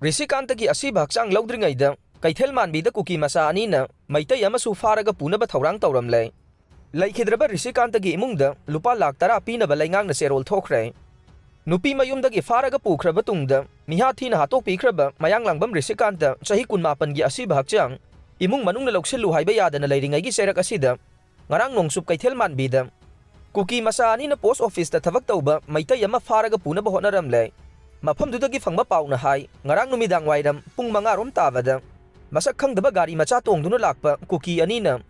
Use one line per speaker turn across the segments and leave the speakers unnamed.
Risikantagi asiba hakchang laudringaida Keithelmanbida Kuki Macha anina Meitei Amasu Faraga Punaba Thourang Touramle. Laikhidraba Risikantagi imungda lupa lakh 10 pinaba Leingak na serol thokre. Nupi mayumdagi Faraga pukraba tungda miha thina hatok pikraba mayang langbam Risikanta chahi 18 gi asiba hakchang imung manungna loksillu haiba yadana leiringai serak asida ngarang nongsup Keithelmanbida Kuki Macha anina post office ta thabak tauba Meitei Ama Faraga Punaba honaramle. Mafamdudagi fangba pauna hai ngarang numidang wairam pung 5 rom tabada masak khangdaba gari macha tongduna lakpa Kuki anina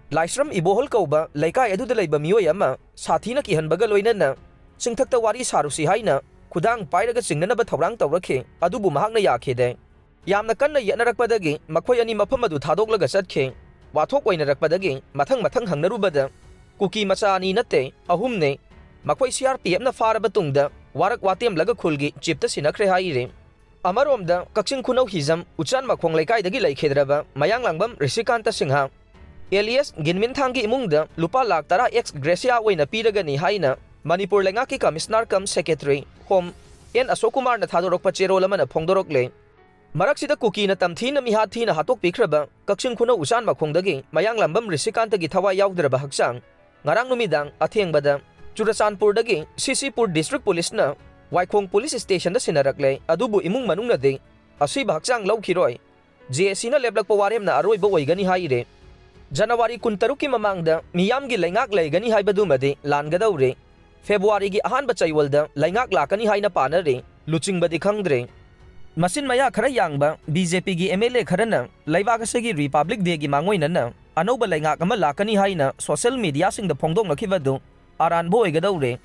Laisram ibohol kauba laikai aduda leiba miyoi ama sathina kihanbaga loinana singthakta wari sarusi haina khudang pairaga singnanaba Thourang taurakhe adubu mahakna yakhede yamna kanna yanarakpadagi makhoi ani mafam adu thadoklaga chatkhe wathok oinarakpadagi mathang hangnarubada Kuki Macha ani natte ahumne makhoi CRPF na faraba tungda warak watem laga khulgi chipta sinakre haire amaromda kakching khunau hizam uchan makhong laikai dagi laikhedraba mayang langbam Risikanta singha Elias ginmin thangi imungda lupa lakh 10 ex gracia oina piragani haina Manipur Leingak ki commissioner kam secretary home N Asokumar na thadorokpa cherol amana phongdorokle maraksida Kuki na tamthina miha thina hatok pikraba kakching khunau uchan makhongdagi mayang lambam Risikanta gi thawa yaugdraba hakchang ngarang numidang athengbada Churachandpurdagi Sisipur District Police na Waikhong Police Station da sinarakle adubu imung manungna de asiba hakchang laukhiroi JSC na leblakpa warem na aroiba oigani haire January 13 ki mamangda miyamgi Leingak leigani haibadumadi langadawre February gi Ahanba Chayolda Leingak Lakkani haina panari luchingbadi khangdre masin maya khara yangba BJP gi MLA kharana Leibakasagi Republic Day gi mangoinana anoba Leingak ama Lakkani haina social media singda phongdong lakhibadu Aranbo oigadawre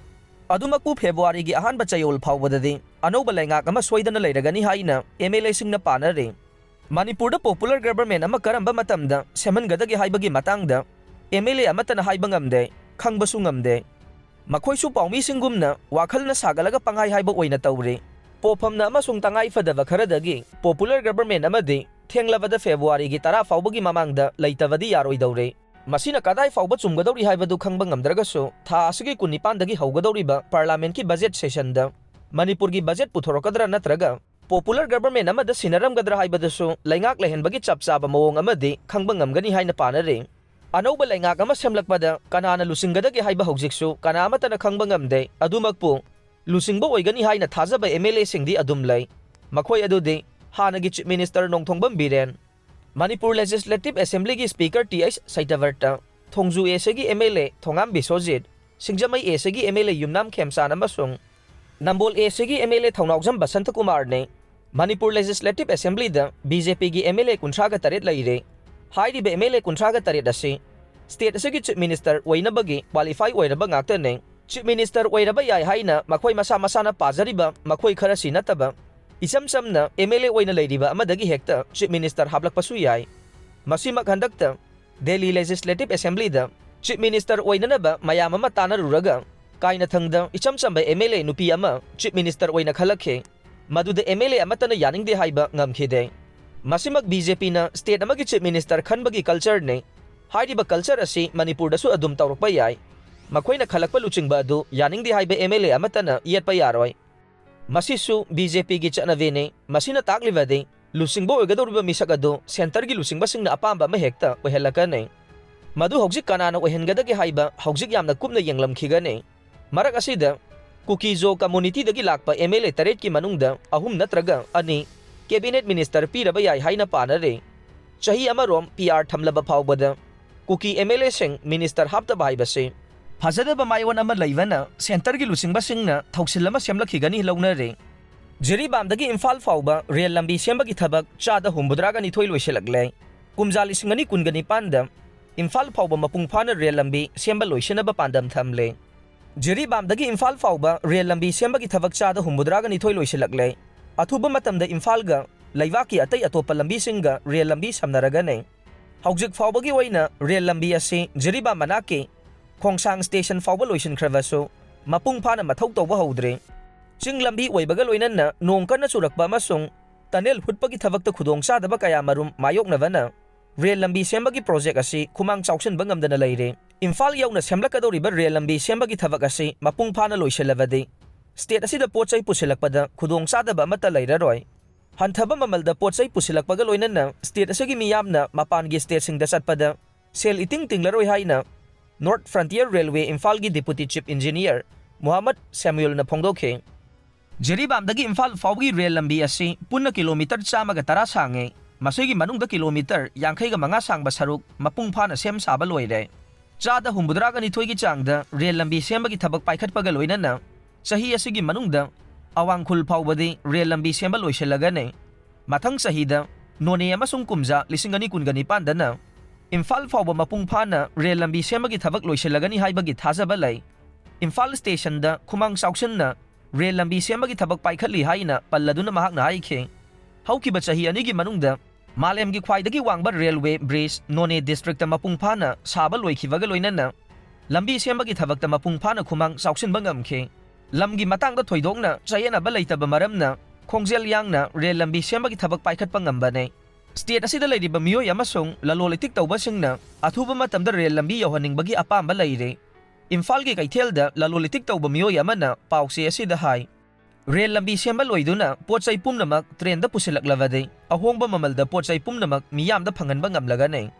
adumakpu February gi Ahanba Chayol phawbadadi anoba Leingak ama soidana leiragani haina MLA singna panare Manipurda popular government ama karamba matamda semangadagi haibagi matangda MLA amatana haiba ngamde khangbasu ngamde makhoisu pawmi singumna wakhalna sagalaga pangai haiba oina tawre pophamna amasung tangai fadaba kharadagi popular government amadi thenglabada February gi 10 fawbagi mamangda leitavadi yaroidawre Masina kadai fawba chumgadawri haibadu khangba ngamdragasu tha asigi 19 dagi hawgadawriba parliament ki budget session da Manipur gi budget puthorokadra natraga popular government amada sinaramgadra haibadasu Leingak lehenbagi chapchaba mawong amadi khangba ngamgani haina panare anoba Leingak ama semlakpada kanana lusingadagi haiba hawjiksu kana amatana khangba ngamde adumakpu lusingba oigani haina thajaba MLA singdi adumlai makhoi adudi hanagi chief minister nongthongbam biren Manipur Legislative Assembly ki Speaker TH Saitavarta Thongju Esegi MLA Thongam Bisojit Singjamai Esegi MLA Yumnam Khemsan amasung Nambol Esegi MLA Thongnawjam Basanta Kumar ne Manipur Legislative Assembly da BJP ki MLA 38 laire hairiba MLA 38 asi State asegi Chief Minister oinabagi qualify oiraba ngakta ne Chief Minister oiraba yai haina makhoi masa masana pajariba makhoi khara sinataba Isam samna MLA oina leiriba amadagi hekta Chief Minister hablakpasu yai masimak handakta Delhi Legislative Assembly da Chief Minister oinanaba mayam ama tanaruraga kaina thangda isam samba MLA nupi ama Chief Minister oina khalakhe maduda MLA amatana yaningde haiba ngamkhide masimak BJP na state amagi Chief Minister khanbagi culture ne hairiba culture asi Manipur dasu adum tawrokpa yai makhoina khalakpa luchingba adu yaningde haiba MLA amatana yetpa yaroi Masisu BJP gi chanavene masina taklibade lusingbo oigadoriba misak adu center gi lusingba singna apamba ma hekta ohelakane madu hojik kanana ohengadagi haiba hojik yamna kupna yenglamkhigane marak asida Kukizo community dagi lakpa MLA taret ki manungda ahum natraga ani cabinet minister piraba yai haina panare chahi amarom PR thamlaba phawbada Kuki MLA sing minister hapta baibase Fazadaba maiwan ama laivana center gi lusingba singna thausilama semlakhigani launare Jiribamdagi Imphal Faoba rail Lambi sembagi thabak chada humbudraga ni thoi loiselagle Kumja lisingani kungani Pandam Imphal Faoba Mapung Fana rail Lambi semba Loisinnaba Pandam Thamli Jiribamdagi Imphal Faoba rail Lambi sembagi thabak chada humbudraga ni thoi loiselagle athuba matamda Imphal ga laivaki atai atopa lambi singa rail Lambi samnaragane haujik Faobagi oina rail Lambi asi Jiribam manaki Khongsang station Faoba loisin kravaso Mapung Fana mathau tawba haudre Ching Lambi oibaga loinanna nong kana churakba amasung tunnel hutpagi thabakta khudong chadaba kaya marum mayoknavana rail Lambi sembagi project asi khumang chauchin bangamdana leire Imphal yauna semlakadoriba rail Lambi sembagi thabak asi Mapung Fana loiselabade state asida pochai pusilakpada khudong chadaba amata leiraroi Hanthaba mamalda potsai pusilakpaga loinana state asagi miyamna mapangi state singda satpada sel iting tinglaroi haina North Frontier Railway Imphal gi Deputy Chief Engineer Muhammad Samuel na phongdokhe. Jeribamdagi Imphal Faoba rail lambi asi punna kilometer 110 sange masigi manungda kilometer 55 sangba saruk Mapung Fana sem saba loire. Chada humbudraga ni thoigi changda rail lambi sembagi thabak paikhatpaga loinana sahi asigi manungda awangkhul phawbadi rail lambi semba loiselagane. Mathang sahida None amasung Kumja 2025 dana Imphal Faoba Mapung Fana rail lambi sembagi thabak loiselagani haibagi thajaba lai. Imphal station da khumang sauksanna rail lambi sembagi thabak paikhatli haina palladuna mahakna haikhe. Haukiba chahi anigi manungda malemgi khwaidagi wangba railway bridge None district ta Mapung Fana saba loikhibaga loinana lambi sembagi thabak ta Mapung Fana khumang sauksinba ngamkhe. Lamgi matangda thoidokna chayenaba leitaba maramna khongjel yangna rail lambi sembagi thabak paikhatpa ngambane. State asida leiriba miyoi amasung lalolitik tawbasingna athuba matamda rail lambi yohaningbagi apamba leire. Imphal gi Keithelda lalolitik tawba miyoi amana pause asida hai rail lambi semba loiduna potsai pumnamak train da pusilaklawade ahongba mamalda potsai pumnamak miyamda phanganba ngamlagane.